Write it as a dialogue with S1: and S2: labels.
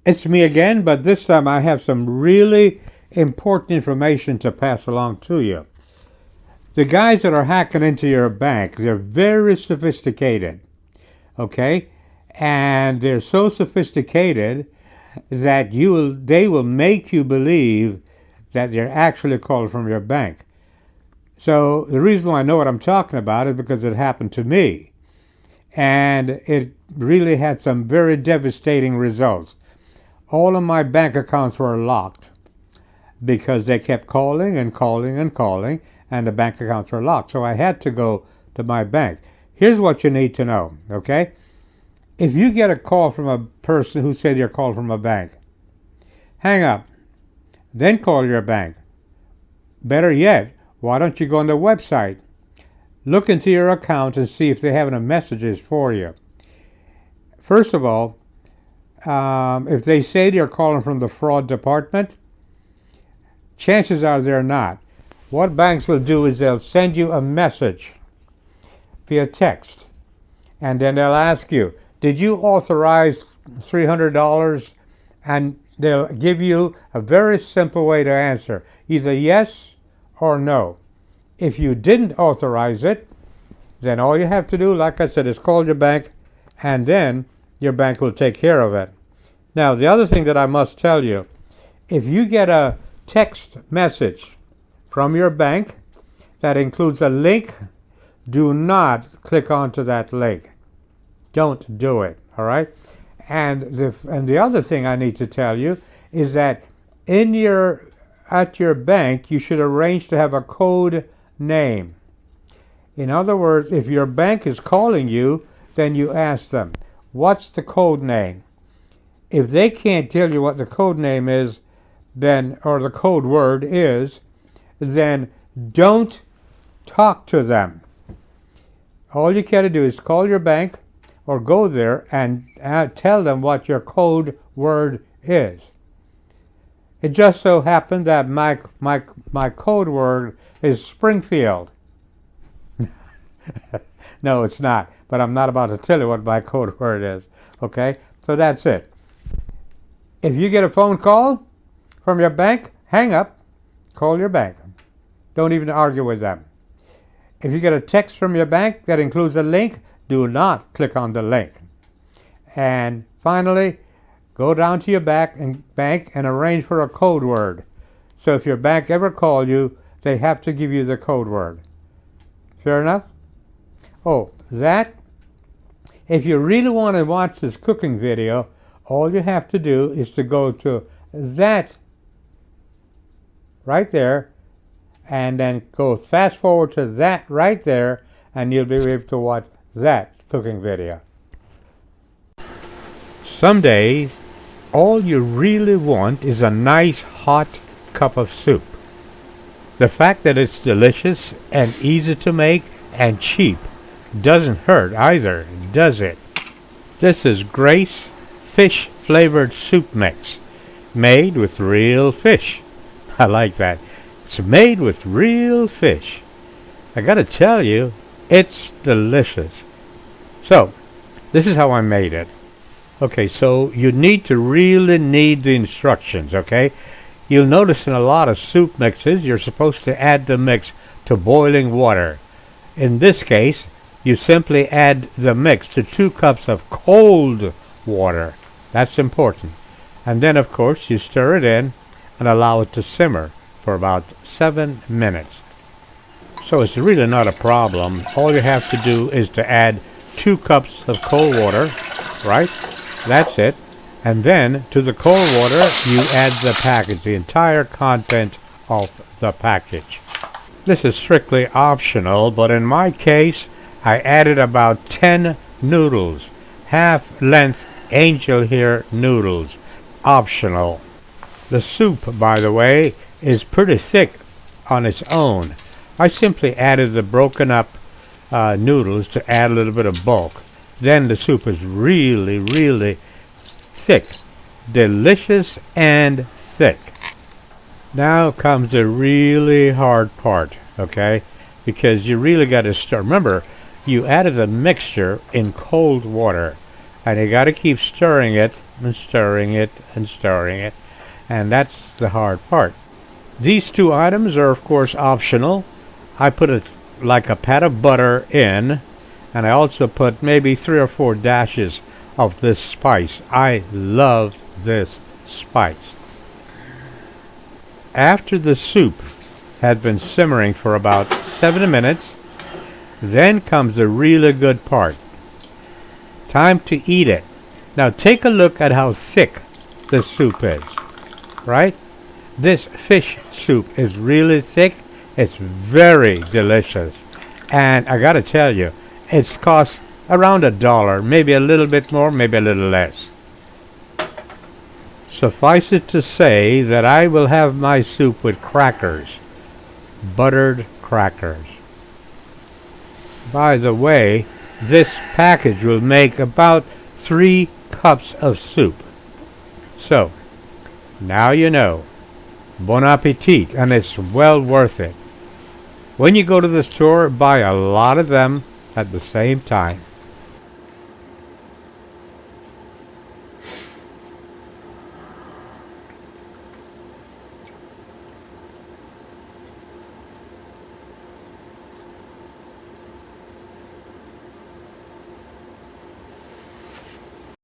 S1: It's me again, but this time I have some really important information to pass along to you. The guys that are hacking into your bank, they're very sophisticated, okay? And they're so sophisticated that they will make you believe that they're actually calling from your bank. So the reason why I know what I'm talking about is because it happened to me. And it really had some very devastating results. All of my bank accounts were locked because they kept calling and calling and calling, and the bank accounts were locked. So I had to go to my bank. Here's what you need to know, okay? If you get a call from a person who said you're called from a bank, hang up, then call your bank. Better yet, why don't you go on the website, look into your account and see if they have any messages for you. First of all, if they say they're calling from the fraud department, chances are they're not. What banks will do is they'll send you a message via text, and then they'll ask you, did you authorize $300? And they'll give you a very simple way to answer, either yes or no. If you didn't authorize it, then all you have to do, like I said, is call your bank, and then your bank will take care of it. Now, the other thing that I must tell you, if you get a text message from your bank that includes a link, do not click onto that link. Don't do it, all right? And the other thing I need to tell you is that at your bank, you should arrange to have a code name. In other words, if your bank is calling you, then you ask them, what's the code name? If they can't tell you what the code name is, then, or the code word is, then don't talk to them. All you got to do is call your bank or go there and tell them what your code word is. It just so happened that my code word is Springfield. No, it's not, but I'm not about to tell you what my code word is. Okay, so that's it. If you get a phone call from your bank, hang up, call your bank. Don't even argue with them. If you get a text from your bank that includes a link, do not click on the link. And finally, go down to your bank and arrange for a code word. So if your bank ever calls you, they have to give you the code word. Fair enough? Oh, if you really want to watch this cooking video, all you have to do is to go to that right there, and then go fast forward to that right there, and you'll be able to watch that cooking video. Some days, all you really want is a nice hot cup of soup. The fact that it's delicious and easy to make and cheap doesn't hurt either, does it? This is Grace Fish Flavored Soup Mix, made with real fish. I like that. It's made with real fish. I gotta tell you, it's delicious. So, this is how I made it. Okay, so you really need the instructions, okay? You'll notice in a lot of soup mixes, you're supposed to add the mix to boiling water. In this case, you simply add the mix to 2 cups of cold water. That's important. And then, of course, you stir it in and allow it to simmer for about 7 minutes. So it's really not a problem. All you have to do is to add 2 cups of cold water, right? That's it. And then to the cold water, you add the package, the entire content of the package. This is strictly optional, but in my case, I added about 10 noodles, half-length angel hair noodles, optional. The soup, by the way, is pretty thick on its own. I simply added the broken up noodles to add a little bit of bulk. Then the soup is really, really thick, delicious and thick. Now comes the really hard part, okay? Because you really got to stir. Remember, you added the mixture in cold water. And you got to keep stirring it and stirring it and stirring it. And that's the hard part. These two items are, of course, optional. I put like a pat of butter in, and I also put maybe 3 or 4 dashes of this spice. I love this spice. After the soup had been simmering for about 7 minutes, then comes the really good part. Time to eat it. Now take a look at how thick the soup is, right? This fish soup is really thick. It's very delicious. And I gotta tell you, it's cost around $1, maybe a little bit more, maybe a little less. Suffice it to say that I will have my soup with crackers, buttered crackers. By the way, this package will make about 3 cups of soup. So, now you know. Bon appetit, and it's well worth it. When you go to the store, buy a lot of them at the same time.